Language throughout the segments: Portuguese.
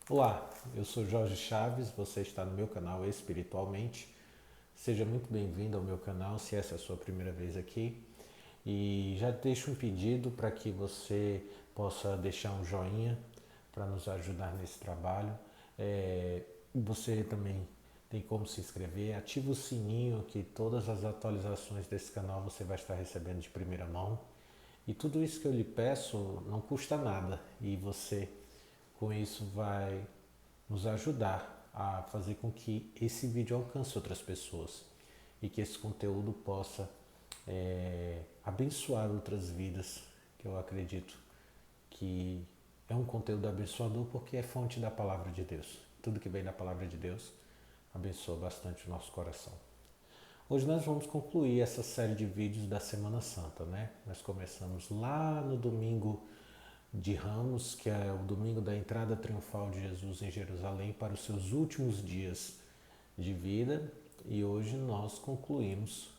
Olá, eu sou Jorge Chaves, você está no meu canal Espiritualmente. Seja muito bem-vindo ao meu canal, se essa é a sua primeira vez aqui. E já deixo um pedido para que você possa deixar um joinha para nos ajudar nesse trabalho. Você também tem como se inscrever, ativa o sininho que todas as atualizações desse canal você vai estar recebendo de primeira mão. E tudo isso que eu lhe peço não custa nada e você com isso vai nos ajudar a fazer com que esse vídeo alcance outras pessoas e que esse conteúdo possa abençoar outras vidas, que eu acredito que é um conteúdo abençoador porque é fonte da palavra de Deus. Tudo que vem da palavra de Deus abençoa bastante o nosso coração. Hoje nós vamos concluir essa série de vídeos da Semana Santa, né? Nós começamos lá no domingo de Ramos, que é o domingo da entrada triunfal de Jesus em Jerusalém para os seus últimos dias de vida, e hoje nós concluímos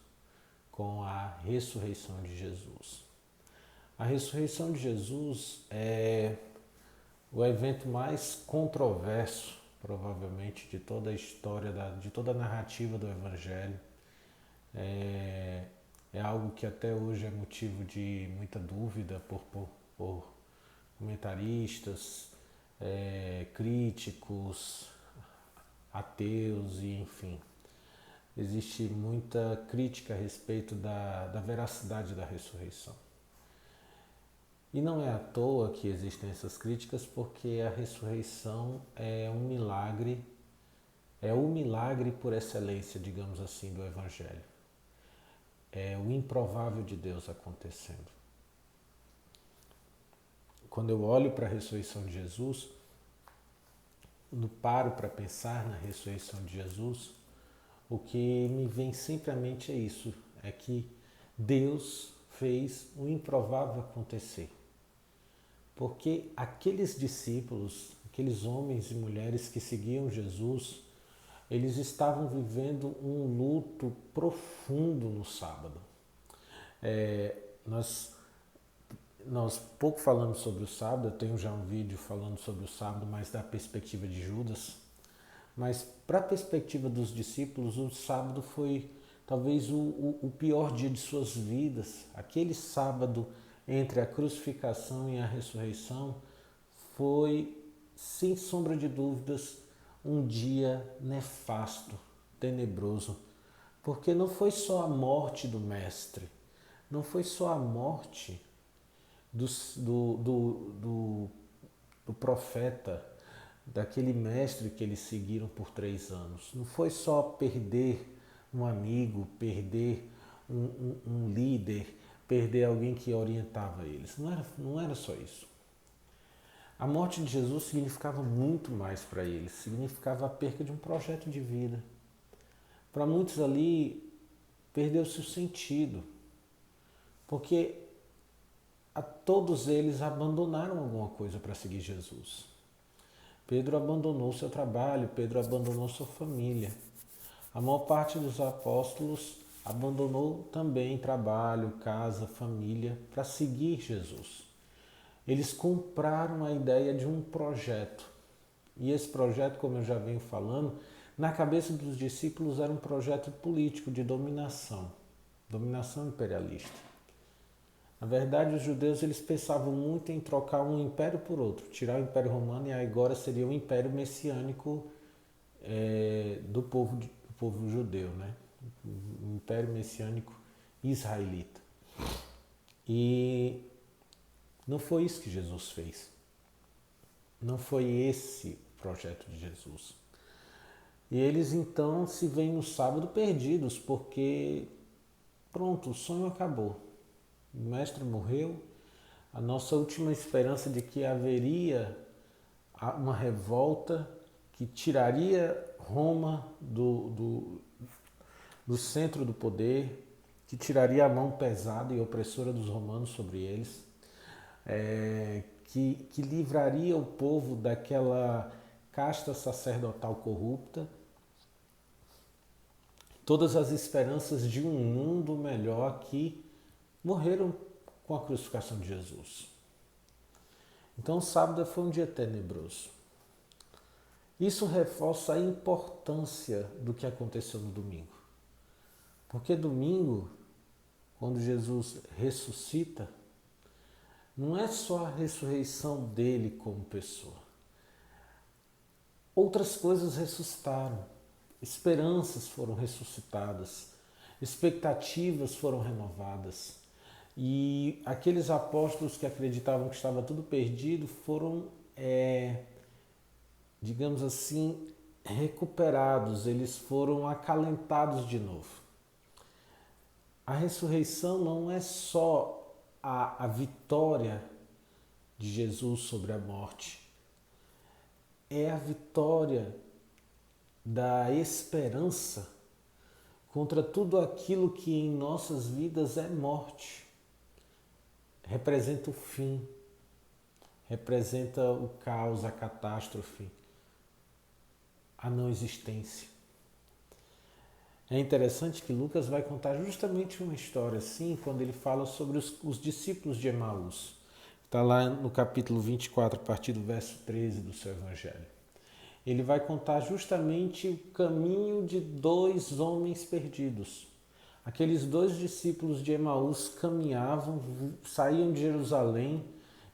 com a ressurreição de Jesus. A ressurreição de Jesus é o evento mais controverso, provavelmente, de toda a história, de toda a narrativa do Evangelho. É, é algo que até hoje é motivo de muita dúvida por comentaristas, críticos, ateus e enfim. Existe muita crítica a respeito da veracidade da ressurreição. E não é à toa que existem essas críticas, porque a ressurreição é o milagre por excelência, digamos assim, do Evangelho. É o improvável de Deus acontecendo. Quando eu olho para a ressurreição de Jesus, quando paro para pensar na ressurreição de Jesus, o que me vem sempre à mente é isso, é que Deus fez o improvável acontecer. Porque aqueles discípulos, aqueles homens e mulheres que seguiam Jesus, eles estavam vivendo um luto profundo no sábado. É, nós, nós pouco falamos sobre o sábado, eu tenho já um vídeo falando sobre o sábado, mas da perspectiva de Judas. Mas para a perspectiva dos discípulos, o sábado foi talvez o pior dia de suas vidas. Aquele sábado entre a crucificação e a ressurreição foi, sem sombra de dúvidas, um dia nefasto, tenebroso, porque não foi só a morte do Mestre, não foi só a morte do, do, do, do, do profeta, daquele mestre que eles seguiram por 3 anos. Não foi só perder um amigo, perder um líder, perder alguém que orientava eles. Não era só isso. A morte de Jesus significava muito mais para eles, significava a perca de um projeto de vida. Para muitos ali, perdeu-se o sentido, porque a todos eles abandonaram alguma coisa para seguir Jesus. Pedro abandonou seu trabalho, Pedro abandonou sua família. A maior parte dos apóstolos abandonou também trabalho, casa, família para seguir Jesus. Eles compraram a ideia de um projeto. E esse projeto, como eu já venho falando, na cabeça dos discípulos era um projeto político de dominação, dominação imperialista. Na verdade, os judeus eles pensavam muito em trocar um império por outro, tirar o Império Romano e agora seria o Império Messiânico do povo judeu, né? O Império Messiânico Israelita. E não foi isso que Jesus fez. Não foi esse o projeto de Jesus. E eles então se veem no sábado perdidos, porque pronto, o sonho acabou. O mestre morreu, a nossa última esperança de que haveria uma revolta que tiraria Roma do centro do poder, que tiraria a mão pesada e opressora dos romanos sobre eles, que livraria o povo daquela casta sacerdotal corrupta, todas as esperanças de um mundo melhor que morreram com a crucificação de Jesus. Então o sábado foi um dia tenebroso. Isso reforça a importância do que aconteceu no domingo. Porque domingo, quando Jesus ressuscita, não é só a ressurreição dele como pessoa. Outras coisas ressuscitaram, esperanças foram ressuscitadas, expectativas foram renovadas. E aqueles apóstolos que acreditavam que estava tudo perdido foram, digamos assim, recuperados, eles foram acalentados de novo. A ressurreição não é só a vitória de Jesus sobre a morte, é a vitória da esperança contra tudo aquilo que em nossas vidas é morte. Representa o fim, representa o caos, a catástrofe, a não existência. É interessante que Lucas vai contar justamente uma história assim quando ele fala sobre os discípulos de Emaús. Está lá no capítulo 24, a partir do verso 13 do seu evangelho. Ele vai contar justamente o caminho de dois homens perdidos. Aqueles dois discípulos de Emaús caminhavam, saíam de Jerusalém,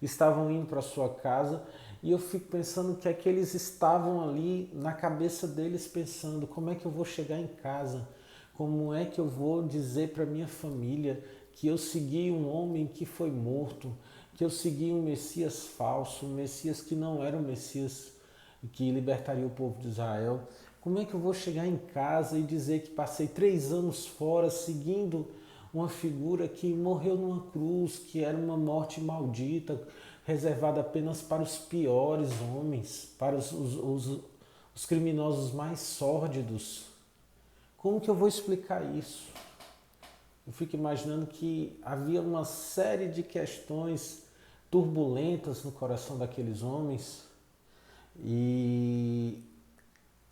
estavam indo para sua casa, e eu fico pensando que aqueles estavam ali na cabeça deles pensando, como é que eu vou chegar em casa? Como é que eu vou dizer para minha família que eu segui um homem que foi morto, que eu segui um Messias falso, um Messias que não era o Messias que libertaria o povo de Israel? Como é que eu vou chegar em casa e dizer que passei 3 anos fora seguindo uma figura que morreu numa cruz, que era uma morte maldita, reservada apenas para os piores homens, para os criminosos mais sórdidos? Como que eu vou explicar isso? Eu fico imaginando que havia uma série de questões turbulentas no coração daqueles homens e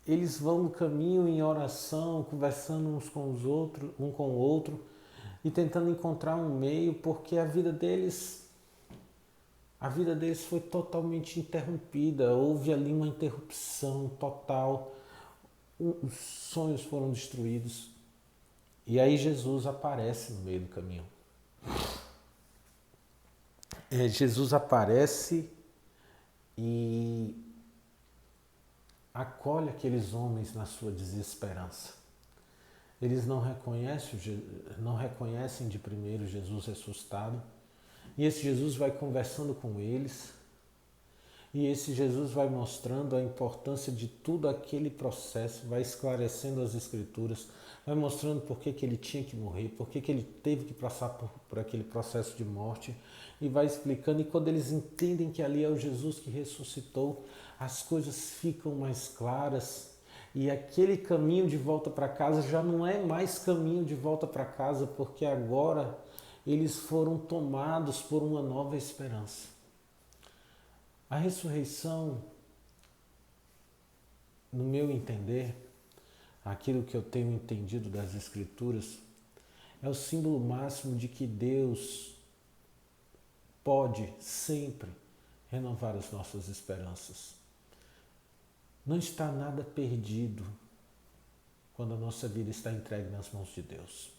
eles vão no caminho em oração, conversando uns com os outros, um com o outro e tentando encontrar um meio, porque a vida deles foi totalmente interrompida. Houve ali uma interrupção total. Os sonhos foram destruídos. E aí Jesus aparece no meio do caminho. Jesus aparece e acolhe aqueles homens na sua desesperança. Eles não reconhecem de primeiro Jesus ressuscitado. E esse Jesus vai conversando com eles. E esse Jesus vai mostrando a importância de tudo aquele processo, vai esclarecendo as Escrituras, vai mostrando por que ele tinha que morrer, por que ele teve que passar por aquele processo de morte, e vai explicando. E quando eles entendem que ali é o Jesus que ressuscitou, as coisas ficam mais claras. E aquele caminho de volta para casa já não é mais caminho de volta para casa, porque agora eles foram tomados por uma nova esperança. A ressurreição, no meu entender, aquilo que eu tenho entendido das Escrituras, é o símbolo máximo de que Deus pode sempre renovar as nossas esperanças. Não está nada perdido quando a nossa vida está entregue nas mãos de Deus.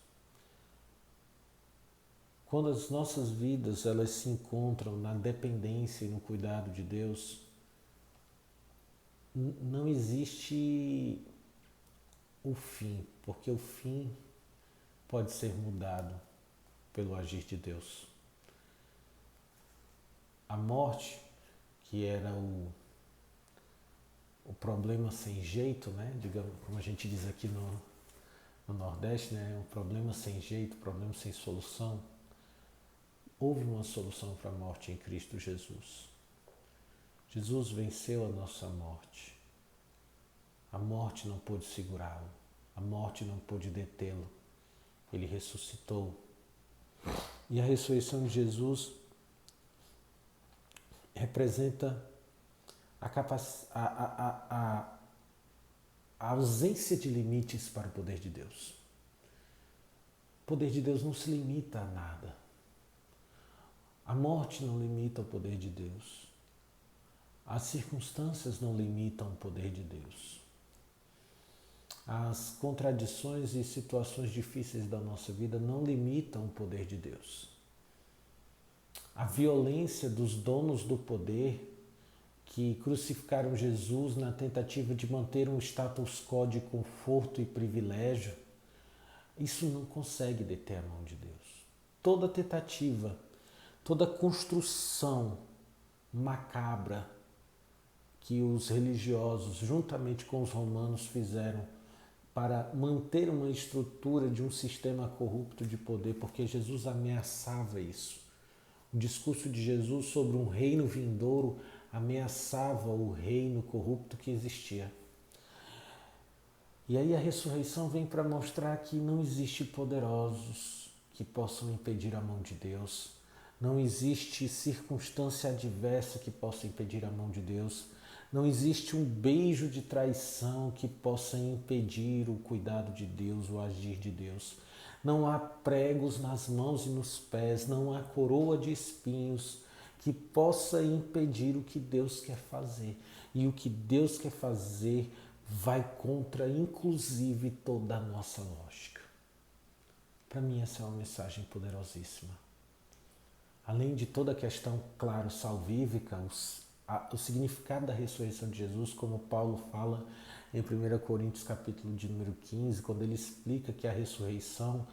Quando as nossas vidas elas se encontram na dependência e no cuidado de Deus, não existe o fim, porque o fim pode ser mudado pelo agir de Deus. A morte, que era o problema sem jeito, né? Digamos, como a gente diz aqui no Nordeste, né? Um problema sem jeito, um problema sem solução. Houve uma solução para a morte em Cristo Jesus. Jesus venceu a nossa morte. A morte não pôde segurá-lo. A morte não pôde detê-lo. Ele ressuscitou. E a ressurreição de Jesus representa a ausência de limites para o poder de Deus. O poder de Deus não se limita a nada. A morte não limita o poder de Deus. As circunstâncias não limitam o poder de Deus. As contradições e situações difíceis da nossa vida não limitam o poder de Deus. A violência dos donos do poder que crucificaram Jesus na tentativa de manter um status quo de conforto e privilégio, isso não consegue deter a mão de Deus. Toda tentativa, toda construção macabra que os religiosos, juntamente com os romanos, fizeram para manter uma estrutura de um sistema corrupto de poder, porque Jesus ameaçava isso. O discurso de Jesus sobre um reino vindouro ameaçava o reino corrupto que existia. E aí a ressurreição vem para mostrar que não existe poderosos que possam impedir a mão de Deus. Não existe circunstância adversa que possa impedir a mão de Deus. Não existe um beijo de traição que possa impedir o cuidado de Deus, o agir de Deus. Não há pregos nas mãos e nos pés, não há coroa de espinhos que possa impedir o que Deus quer fazer. E o que Deus quer fazer vai contra, inclusive, toda a nossa lógica. Para mim, essa é uma mensagem poderosíssima. Além de toda a questão, claro, salvífica, o significado da ressurreição de Jesus, como Paulo fala em 1 Coríntios capítulo de número 15, quando ele explica que a ressurreição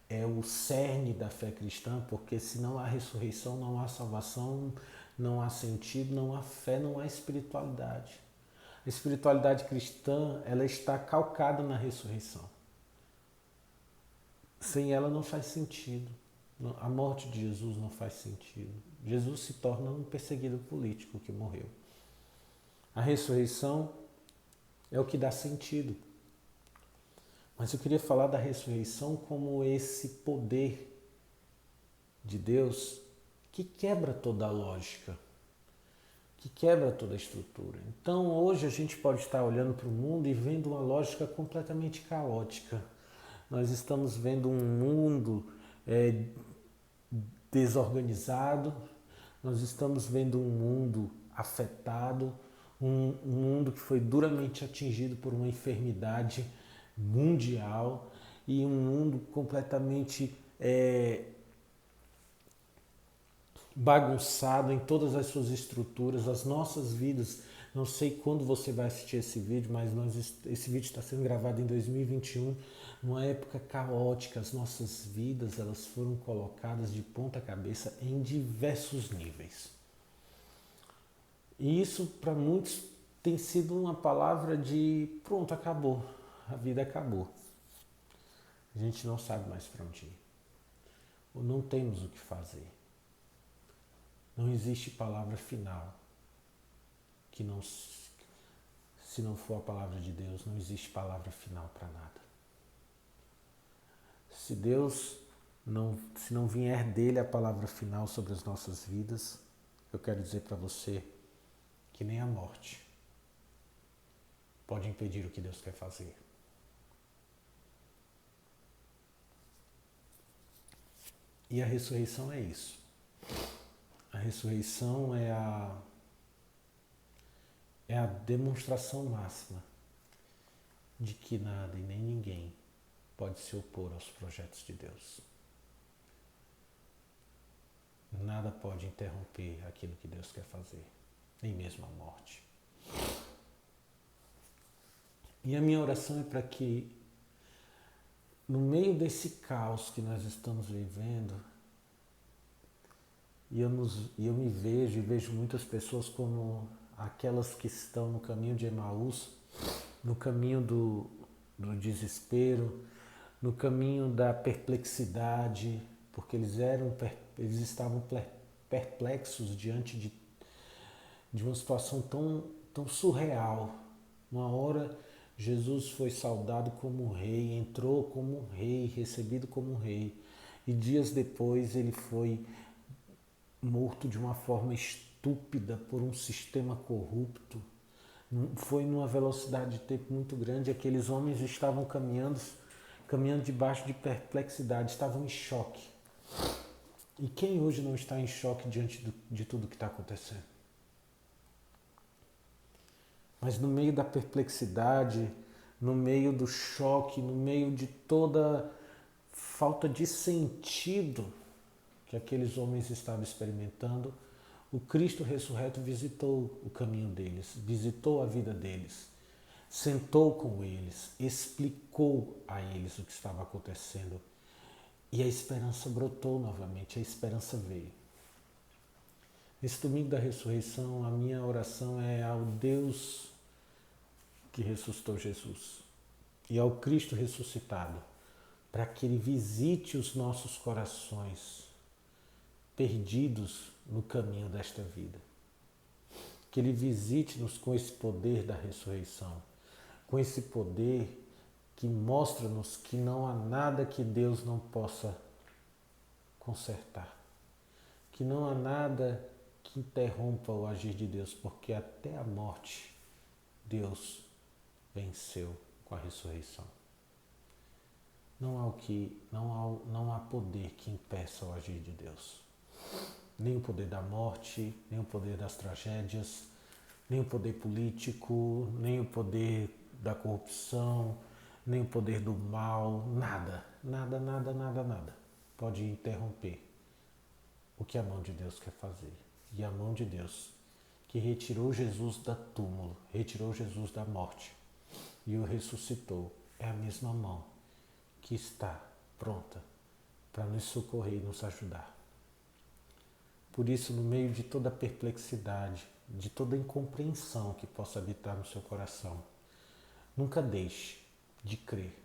é o cerne da fé cristã, porque se não há ressurreição, não há salvação, não há sentido, não há fé, não há espiritualidade. A espiritualidade cristã, ela está calcada na ressurreição. Sem ela não faz sentido. A morte de Jesus não faz sentido. Jesus se torna um perseguido político que morreu. A ressurreição é o que dá sentido. Mas eu queria falar da ressurreição como esse poder de Deus que quebra toda a lógica, que quebra toda a estrutura. Então hoje a gente pode estar olhando para o mundo e vendo uma lógica completamente caótica. Nós estamos vendo um mundo desorganizado, nós estamos vendo um mundo afetado, um mundo que foi duramente atingido por uma enfermidade mundial e um mundo completamente bagunçado em todas as suas estruturas, as nossas vidas. Não sei quando você vai assistir esse vídeo, mas esse vídeo está sendo gravado em 2021, numa época caótica. As nossas vidas, elas foram colocadas de ponta cabeça em diversos níveis. E isso, para muitos, tem sido uma palavra de pronto, acabou, a vida acabou. A gente não sabe mais para onde ir. Ou não temos o que fazer. Não existe palavra final que não, se não for a palavra de Deus, não existe palavra final para nada. Se não vier dele a palavra final sobre as nossas vidas, eu quero dizer para você que nem a morte pode impedir o que Deus quer fazer. E a ressurreição é isso. A ressurreição é a demonstração máxima de que nada e nem ninguém pode se opor aos projetos de Deus. Nada pode interromper aquilo que Deus quer fazer, nem mesmo a morte. E a minha oração é para que, no meio desse caos que nós estamos vivendo, e eu me vejo e vejo muitas pessoas como aquelas que estão no caminho de Emaús, no caminho do desespero, no caminho da perplexidade, porque eles estavam perplexos diante de uma situação tão surreal. Uma hora Jesus foi saudado como rei, entrou como rei, recebido como rei, e dias depois ele foi morto de uma forma estúpida por um sistema corrupto. Foi numa velocidade de tempo muito grande. Aqueles homens estavam caminhando debaixo de perplexidade, estavam em choque. E quem hoje não está em choque diante de tudo que está acontecendo? Mas no meio da perplexidade, no meio do choque, no meio de toda falta de sentido que aqueles homens estavam experimentando, o Cristo ressurreto visitou o caminho deles, visitou a vida deles, sentou com eles, explicou a eles o que estava acontecendo e a esperança brotou novamente, a esperança veio. Nesse domingo da ressurreição, a minha oração é ao Deus que ressuscitou Jesus e ao Cristo ressuscitado, para que Ele visite os nossos corações perdidos no caminho desta vida. Que Ele visite-nos com esse poder da ressurreição, com esse poder que mostra-nos que não há nada que Deus não possa consertar, que não há nada que interrompa o agir de Deus, porque até a morte Deus venceu com a ressurreição. Não há poder que impeça o agir de Deus. Nem o poder da morte, nem o poder das tragédias, nem o poder político, nem o poder da corrupção, nem o poder do mal, nada pode interromper o que a mão de Deus quer fazer. E a mão de Deus que retirou Jesus da túmulo, retirou Jesus da morte e o ressuscitou, é a mesma mão que está pronta para nos socorrer e nos ajudar. Por isso, no meio de toda a perplexidade, de toda a incompreensão que possa habitar no seu coração, nunca deixe de crer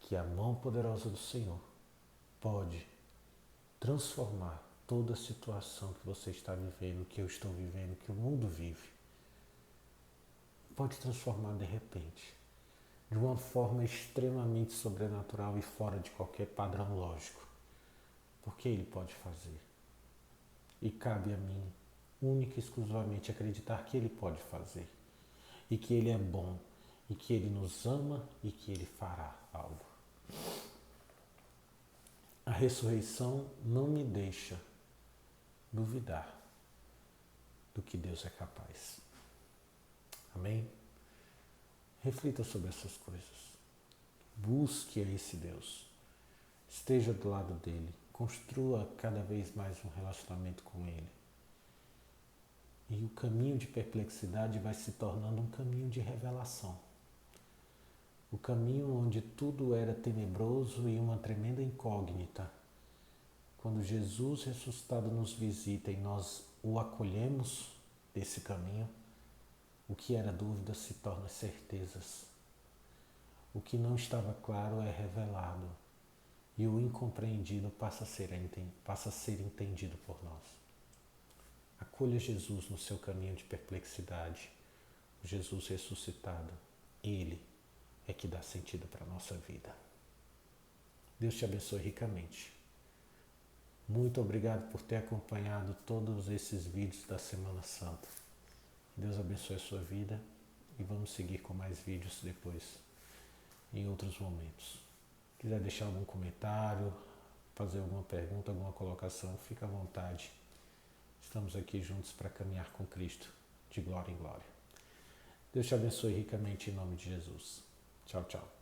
que a mão poderosa do Senhor pode transformar toda a situação que você está vivendo, que eu estou vivendo, que o mundo vive. Pode transformar de repente, de uma forma extremamente sobrenatural e fora de qualquer padrão lógico. Porque Ele pode fazer. E cabe a mim, única e exclusivamente, acreditar que Ele pode fazer. E que Ele é bom. E que Ele nos ama e que Ele fará algo. A ressurreição não me deixa duvidar do que Deus é capaz. Amém? Reflita sobre essas coisas. Busque a esse Deus. Esteja do lado dele. Construa cada vez mais um relacionamento com ele. E o caminho de perplexidade vai se tornando um caminho de revelação. O caminho onde tudo era tenebroso e uma tremenda incógnita. Quando Jesus ressuscitado nos visita e nós o acolhemos desse caminho, o que era dúvida se torna certezas. O que não estava claro é revelado e o incompreendido passa a ser entendido por nós. Acolha Jesus no seu caminho de perplexidade, o Jesus ressuscitado. Ele é que dá sentido para a nossa vida. Deus te abençoe ricamente. Muito obrigado por ter acompanhado todos esses vídeos da Semana Santa. Deus abençoe a sua vida e vamos seguir com mais vídeos depois, em outros momentos. Se quiser deixar algum comentário, fazer alguma pergunta, alguma colocação, fica à vontade. Estamos aqui juntos para caminhar com Cristo, de glória em glória. Deus te abençoe ricamente em nome de Jesus. Tchau, tchau.